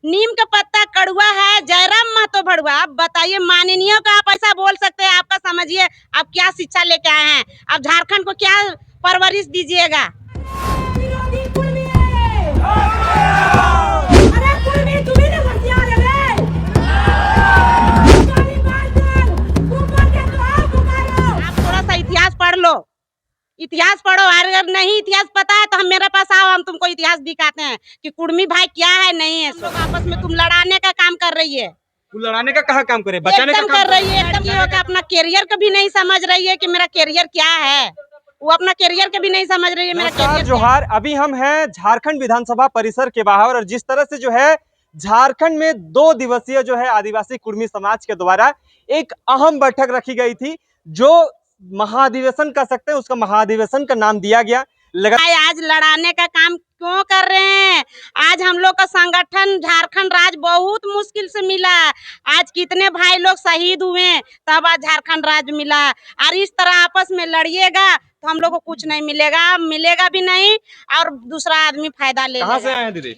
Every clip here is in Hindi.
नीम का पत्ता कड़वा है, जयराम महतो भड़ुआ। आप बताइए, माननीय का आप ऐसा बोल सकते हैं? आपका समझिए, आप क्या शिक्षा लेके आए हैं? आप झारखंड को क्या परवरिश दीजिएगा? आप थोड़ा सा इतिहास पढ़ लो, इतिहास पढ़ो। अगर नहीं इतिहास पता है तो हम मेरे पास आओ, हम तुमको इतिहास दिखाते हैं कि कुर्मी भाई क्या है नहीं है। लोग आपस में तुम लड़ाने का काम कर रही है। लड़ाने का कहाँ काम करे, बचाने का एकदम काम कर रही है, एकदम। ये होकर अपना कैरियर का भी नहीं समझ रही है कि मेरा कैरियर क्या है। वो अपना कैरियर का भी नहीं समझ रही है मेरा नमस्कार कैरियर जोहार। अभी हम हैं झारखंड विधानसभा परिसर के बाहर और जिस तरह से जो है झारखंड में 2 दिवसीय जो है आदिवासी कुर्मी समाज के द्वारा एक अहम बैठक रखी गई थी, जो महाधिवेशन कह सकते हैं, उसका महाधिवेशन का नाम दिया गया। आज लड़ाने का काम क्यों कर रहे हैं? आज हम लोग का संगठन झारखंड राज्य बहुत मुश्किल से मिला। आज कितने भाई लोग शहीद हुए तब आज झारखंड राज्य मिला। और इस तरह आपस में लड़िएगा तो हम लोग को कुछ नहीं मिलेगा, मिलेगा भी नहीं और दूसरा आदमी फायदा ले कहाँ से लेगा। आए हैं दीदी?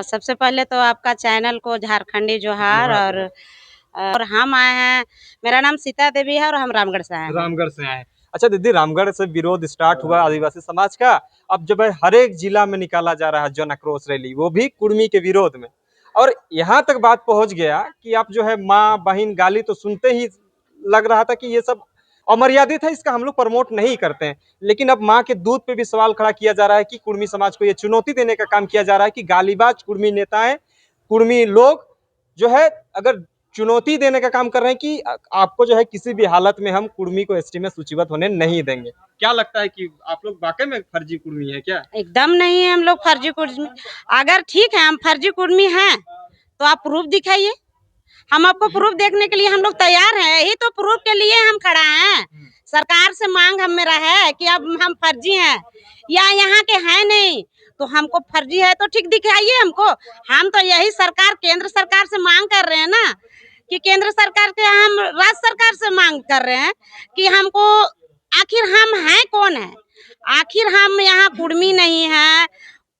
सबसे पहले तो आपका चैनल को झारखंडी जोहार। और हम आए हैं, मेरा नाम सीता देवी है और हम रामगढ़ से आए हैं। रामगढ़ से आए हैं। अच्छा दीदी, रामगढ़ से विरोध स्टार्ट हुआ आदिवासी समाज का, अब जब है हर एक जिला में निकाला जा रहा है जन आक्रोश रैली, वो भी कुर्मी के विरोध में। और यहाँ तक बात पहुंच गया कि आप जो है माँ बहन गाली तो सुनते ही लग रहा था कि ये सब अमर्यादित है, इसका हम लोग प्रमोट नहीं करते हैं। लेकिन अब माँ के दूध पे भी सवाल खड़ा किया जा रहा है कि कुर्मी समाज को ये चुनौती देने का काम किया जा रहा है कि गालीबाज कुर्मी नेताएं, कुर्मी लोग जो है अगर चुनौती देने का काम कर रहे हैं कि आपको जो है किसी भी हालत में हम कुर्मी को एसटी में सूचीबद्ध होने नहीं देंगे। क्या लगता है कि आप लोग वाकई में फर्जी कुर्मी है क्या? एकदम नहीं है हम लोग फर्जी कुर्मी। अगर ठीक है हम फर्जी कुर्मी हैं तो आप प्रूफ दिखाइए। हम आपको प्रूफ देखने के लिए हम लोग तैयार हैं। यही तो प्रूफ के लिए हम खड़ा हैं। सरकार से मांग हम मेरा है कि अब हम फर्जी हैं या यहाँ के हैं नहीं, तो हमको फर्जी है तो ठीक दिखाइए हमको। हम तो यही सरकार, केंद्र सरकार से मांग कर रहे हैं ना, कि केंद्र सरकार के, हम राज्य सरकार से मांग कर रहे हैं कि हमको आखिर हम हैं कौन है। आखिर हम यहाँ कुर्मी नहीं है,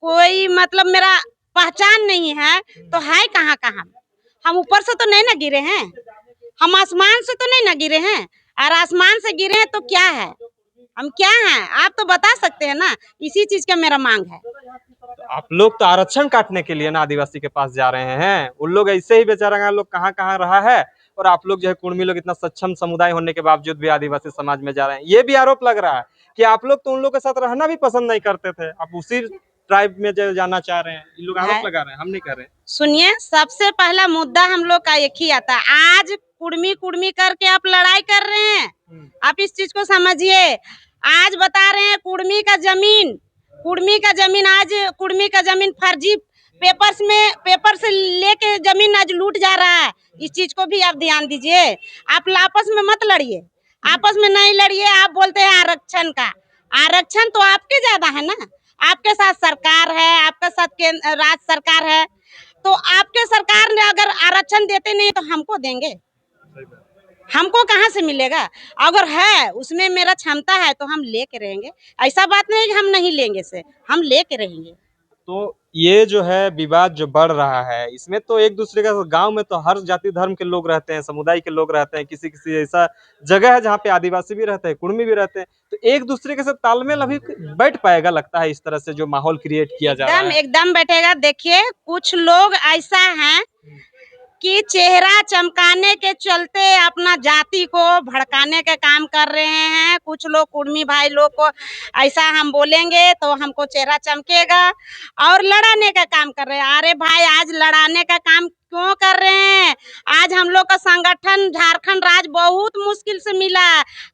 कोई मतलब मेरा पहचान नहीं है, तो है कहाँ का हम ऊपर से तो नहीं ना गिरे हैं, हम आसमान से तो नहीं ना गिरे हैं। और आसमान से गिरे हैं तो क्या है, हम क्या हैं आप तो बता सकते हैं ना। इसी चीज का मेरा मांग है। आप लोग तो आरक्षण काटने के लिए ना आदिवासी के पास जा रहे हैं। उन लोग ऐसे ही बेचारा लोग कहाँ कहाँ रहा है, और आप लोग जो है कुर्मी लोग इतना सक्षम समुदाय होने के बावजूद भी आदिवासी समाज में जा रहे हैं। ये भी आरोप लग रहा है कि आप लोग तो उन लोग के साथ रहना भी पसंद नहीं करते थे, आप उसी ट्राइब में जो जाना चाह रहे हैं। ये लोग आरोप लगा रहे हैं, हम नहीं कर रहे हैं। सुनिए, सबसे पहला मुद्दा हम लोग का एक ही आता है। आज कुर्मी कुर्मी करके आप लड़ाई कर रहे हैं, आप इस चीज को समझिए। आज बता रहे हैं कुर्मी का जमीन, आज कुर्मी का जमीन फर्जी पेपर से लेके जमीन आज लूट जा रहा है। इस चीज को भी आप ध्यान दीजिए। आप आपस में मत लड़िए, आपस में नहीं लड़िए। आप बोलते हैं आरक्षण का, आरक्षण तो आपके ज्यादा है ना। आपके साथ सरकार है, आपके साथ राज्य सरकार है, तो आपके सरकार ने अगर आरक्षण देते नहीं तो हमको देंगे, हमको कहाँ से मिलेगा? अगर है उसमें मेरा क्षमता है तो हम लेके रहेंगे। ऐसा बात नहीं कि हम नहीं लेंगे, से हम लेके रहेंगे। तो ये जो है विवाद जो बढ़ रहा है, इसमें तो एक दूसरे का, गांव में तो हर जाति धर्म के लोग रहते हैं, समुदाय के लोग रहते हैं। किसी किसी ऐसा जगह है जहाँ पे आदिवासी भी रहते हैं, कुर्मी भी रहते हैं, तो एक दूसरे के साथ तालमेल अभी बैठ पाएगा लगता है, इस तरह से जो माहौल क्रिएट किया जा रहा है? एकदम बैठेगा। देखिए, कुछ लोग ऐसा हैं कि चेहरा चमकाने के चलते अपना जाति को भड़काने का काम कर रहे हैं। कुछ लोग कुर्मी भाई लोग को ऐसा हम बोलेंगे तो हमको चेहरा चमकेगा और लड़ाने का काम कर रहे हैं। अरे भाई, आज लड़ाने का काम क्यों कर रहे हैं? आज हम लोग का संगठन झारखंड राज्य बहुत मुश्किल से मिला।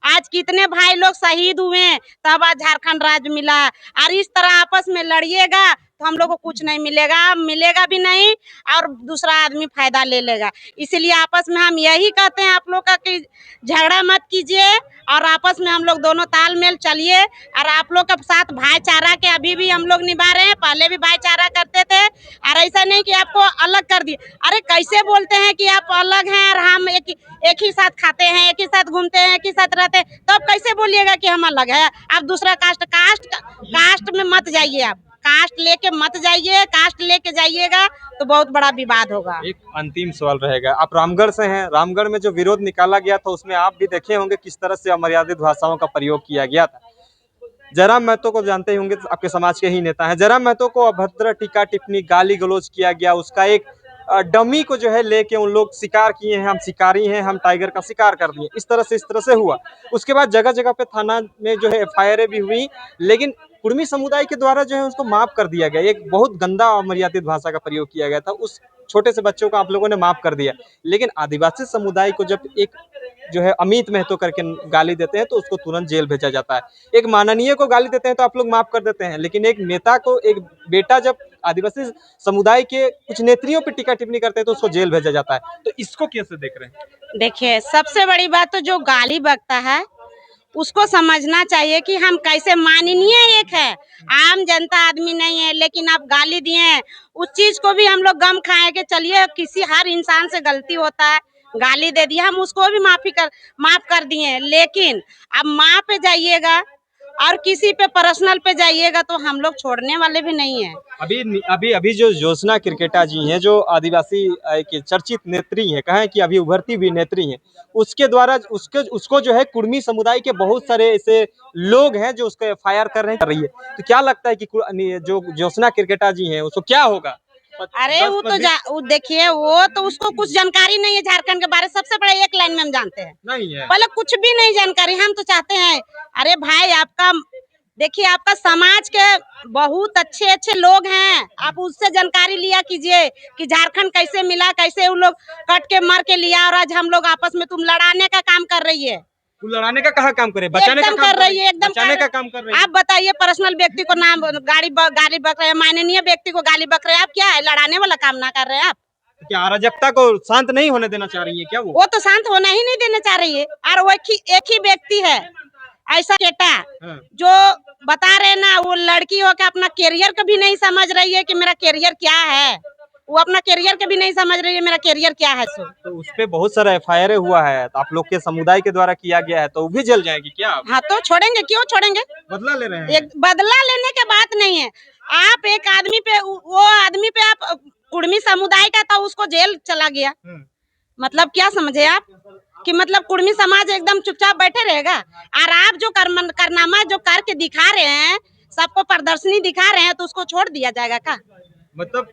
आज कितने भाई लोग शहीद हुए तब आज झारखंड राज्य मिला। और इस तरह आपस में लड़िएगा तो हम लोग को कुछ नहीं मिलेगा, मिलेगा भी नहीं और दूसरा आदमी फायदा ले लेगा। इसलिए आपस में हम यही कहते हैं आप लोग का कि झगड़ा मत कीजिए और आपस में हम लोग दोनों तालमेल चलिए। और आप लोग के साथ भाईचारा के अभी भी हम लोग निभा रहे हैं, पहले भी भाईचारा करते थे। और ऐसा नहीं कि आपको अलग कर दिए। अरे कैसे बोलते हैं कि आप अलग हैं और हम एक ही साथ खाते हैं, एक ही साथ घूमते हैं, एक ही साथ रहते हैं, तो आप कैसे बोलिएगा कि हम अलग है? आप दूसरा कास्ट में मत जाइए। आप कास्ट लेके मत जाइए, कास्ट लेके जाइएगा तो बहुत बड़ा विवाद होगा। एक अंतिम सवाल रहेगा, आप रामगढ़ से हैं, रामगढ़ में जो विरोध निकाला गया था उसमें आप भी देखे होंगे किस तरह से अमर्यादित भाषाओं का प्रयोग किया गया था। जयराम महतो को जानते ही होंगे, आपके समाज के ही नेता हैं। जयराम महतो को अभद्र टीका टिप्पणी गाली गलौज किया गया, उसका एक डमी को जो है लेके उन लोग शिकार किए हैं, हम शिकारी हैं, हम टाइगर का शिकार कर दिए, इस तरह से हुआ। उसके बाद जगह जगह पे थाना में जो है एफआईआर भी हुई, लेकिन कुर्मी समुदाय के द्वारा जो है उसको माफ कर दिया गया। एक बहुत गंदा अमर्यादित भाषा का प्रयोग किया गया था, उस छोटे से बच्चों को आप लोगों ने माफ कर दिया। लेकिन आदिवासी समुदाय को जब एक जो है अमित महतो करके गाली देते हैं तो उसको तुरंत जेल भेजा जाता है। एक माननीय को गाली देते हैं तो आप लोग माफ कर देते हैं, लेकिन एक नेता को, एक बेटा जब आदिवासी समुदाय के कुछ नेत्रियों पे टीका टिप्पणी करते हैं तो उसको जेल भेजा जाता है। तो इसको कैसे देख रहे हैं? देखिए, सबसे बड़ी बात तो जो गाली बकता है उसको समझना चाहिए कि हम कैसे, माननीय एक है, आम जनता आदमी नहीं है, लेकिन आप गाली दिए हैं, उस चीज को भी हम लोग गम खाएंगे। चलिए, किसी हर इंसान से गलती होता है, गाली दे दिया, हम उसको भी माफ कर दिए, लेकिन अब माँ पे जाइएगा और किसी पे पर्सनल पे जाइएगा तो हम लोग छोड़ने वाले भी नहीं है। अभी अभी अभी जो ज्योत्सना किरकेटा जी हैं, जो आदिवासी की चर्चित नेत्री हैं, कहें कि अभी उभरती हुई नेत्री हैं, उसके द्वारा उसको जो है कुर्मी समुदाय के बहुत सारे ऐसे लोग हैं जो उसको एफआईआर कर रही है। तो क्या लगता है कि जो ज्योत्सना किरकेटा जी हैं उसको क्या होगा? अरे वो देखिए, वो तो उसको कुछ जानकारी नहीं है झारखंड के बारे में। सबसे बड़े एक लाइन में हम जानते हैं, नहीं है, पहले कुछ भी नहीं जानकारी। हम तो चाहते हैं, अरे भाई, आपका देखिए, आपका समाज के बहुत अच्छे अच्छे लोग हैं, आप उससे जानकारी लिया कीजिए कि झारखंड कैसे मिला, कैसे वो लोग कट के मर के लिया, और आज हम लोग आपस में तुम लड़ाने का काम कर रही है। वो लड़ाने का कहाँ काम करे, बचाने का काम कर रही है, एकदम बचाने का काम कर रही है। आप बताइए, पर्सनल व्यक्ति को नाम गाली बक रहे हैं, माननीय व्यक्ति को गाली बक रहे हैं, आप क्या है, लड़ाने वाला काम ना कर रहे हैं आप? क्या अराजकता को शांत नहीं होने देना चाह रही है क्या? वो तो शांत होना ही नहीं देना चाह रही है। और वो एक ही व्यक्ति है ऐसा केटा जो बता रहे ना, वो लड़की हो के अपना करियर को भी नहीं समझ रही है कि मेरा करियर क्या है। वो अपना करियर के भी नहीं समझ रही है मेरा करियर क्या है। तो उस पे बहुत सारा एफआईआर हुआ है, तो आप लोग के समुदाय के द्वारा किया गया है, तो वो भी जल जाएगी क्या? हाँ, तो छोड़ेंगे, क्यों छोड़ेंगे? बदला ले रहे हैं? एक बदला लेने के बात नहीं है। आप एक आदमी पे, वो आदमी पे आप कुर्मी समुदाय का था, उसको जेल चला गया, मतलब क्या समझे आप कि मतलब कुर्मी समाज एकदम चुपचाप बैठे रहेगा? और आप जो कारनामा जो करके दिखा रहे हैं, सबको प्रदर्शनी दिखा रहे हैं, तो उसको छोड़ दिया जाएगा क्या? मतलब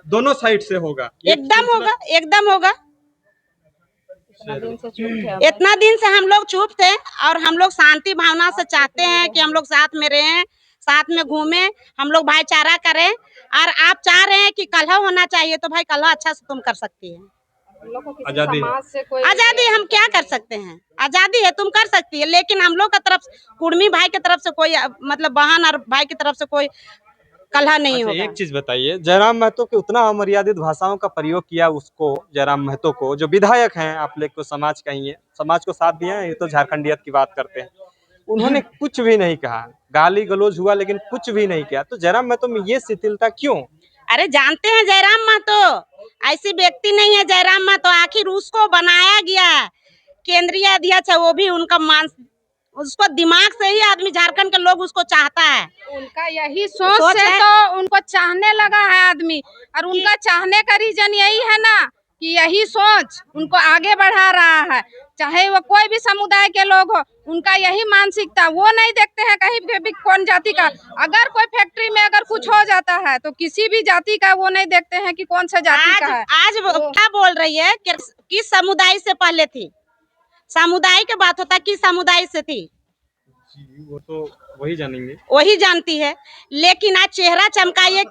दोनों साइड से होगा? एकदम होगा, एकदम होगा। इतना दिन से हम लोग चुप थे, और हम लोग शांति भावना से चाहते हैं कि हम लोग साथ में रहें, साथ में घूमें, हम लोग भाईचारा करें। और आप चाह रहे हैं कि कलह होना चाहिए, तो भाई कलह अच्छा से तुम कर सकती है। आजादी, आजादी हम क्या कर सकते हैं? आजादी है, तुम कर सकती है, लेकिन हम लोग की तरफ, कुर्मी भाई की तरफ से कोई, मतलब बहन और भाई की तरफ से कोई कलह नहीं होगा। एक चीज बताइए, जयराम महतो के उतना अमर्यादित भाषाओं का प्रयोग किया उसको, जयराम महतो को, जो विधायक हैं, आप लोग को समाज का ही है, समाज को साथ दिया है, ये तो झारखंडियत की बात करते हैं, उन्होंने कुछ भी नहीं कहा, गाली गलौज हुआ लेकिन कुछ भी नहीं किया। तो जयराम महतो में ये शिथिलता क्यों? अरे जानते हैं, जयराम महतो ऐसी व्यक्ति नहीं है। जयराम महतो आखिर उसको बनाया गया केंद्रीय अध्यक्ष है, वो भी उनका उसको दिमाग से ही आदमी, झारखंड के लोग उसको चाहता है। उनका यही सोच से तो उनको चाहने लगा है आदमी, और उनका चाहने का रीजन यही है ना कि यही सोच उनको आगे बढ़ा रहा है। चाहे वो कोई भी समुदाय के लोग हो, उनका यही मानसिकता, वो नहीं देखते हैं कहीं भी कौन जाति का। अगर कोई फैक्ट्री में अगर कुछ हो जाता है तो किसी भी जाति का वो नहीं देखते हैं कि कौन सा जाति का है। आज क्या बोल रही है, किस समुदाय से पहले थी? समुदाय की बात होता, किस समुदाय से थी वो तो वही जानेंगे, वही जानती है। लेकिन आज चेहरा चमकाइए,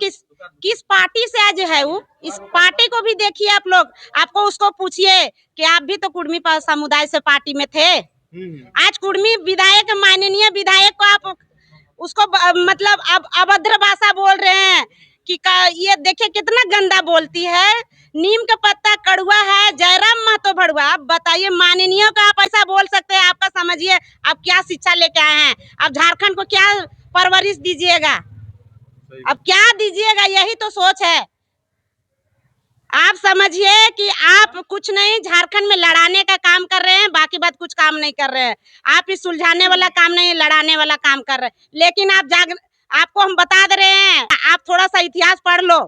किस पार्टी से आज है वो, इस पार्टी को भी देखिए आप लोग। आपको उसको पूछिए कि आप भी तो कुर्मी समुदाय से पार्टी में थे। आज कुर्मी विधायक, माननीय विधायक को आप उसको मतलब अब अभद्र भाषा बोल रहे हैं कि ये देखिए कितना गंदा बोलती है। नीम का पत्ता कड़वा है, जयराम महतो भड़ुआ। आप बताइए, माननीय का आप ऐसा बोल सकते हैं? आपका समझिए, आप क्या शिक्षा लेके आए हैं? आप झारखंड को क्या परवरिश दीजिएगा? अब क्या दीजिएगा? यही तो सोच है। आप समझिए कि आप कुछ नहीं, झारखंड में लड़ाने का काम कर रहे हैं, बाकी बात कुछ काम नहीं कर रहे हैं। आप इस सुलझाने वाला काम नहीं, लड़ाने वाला काम कर रहे हैं। लेकिन आप आपको हम बता दे रहे हैं, आप थोड़ा सा इतिहास पढ़ लो,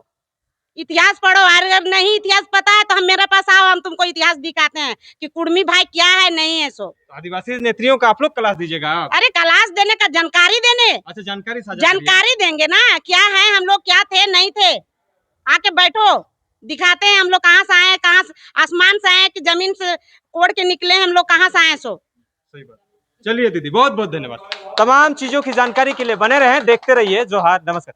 इतिहास पढ़ो। अगर नहीं इतिहास पता है तो हम मेरे पास आओ, हम तुमको इतिहास दिखाते हैं कि कुर्मी भाई क्या है नहीं है। सो आदिवासी नेत्रियों का आप लोग क्लास दीजिएगा आप? अरे क्लास देने का जानकारी देने, अच्छा, जानकारी साझा करिए। जानकारी देंगे ना, क्या है हम लोग, क्या थे नहीं थे। आके बैठो, दिखाते हैं हम लोग कहाँ से आए, कहाँ से, आसमान से आए कि जमीन से कोड़ के निकले हम लोग, कहाँ से आए। सो सही बात। चलिए दीदी, बहुत बहुत धन्यवाद। तमाम चीजों की जानकारी के लिए बने रहें, देखते रहिए जोहार। नमस्कार।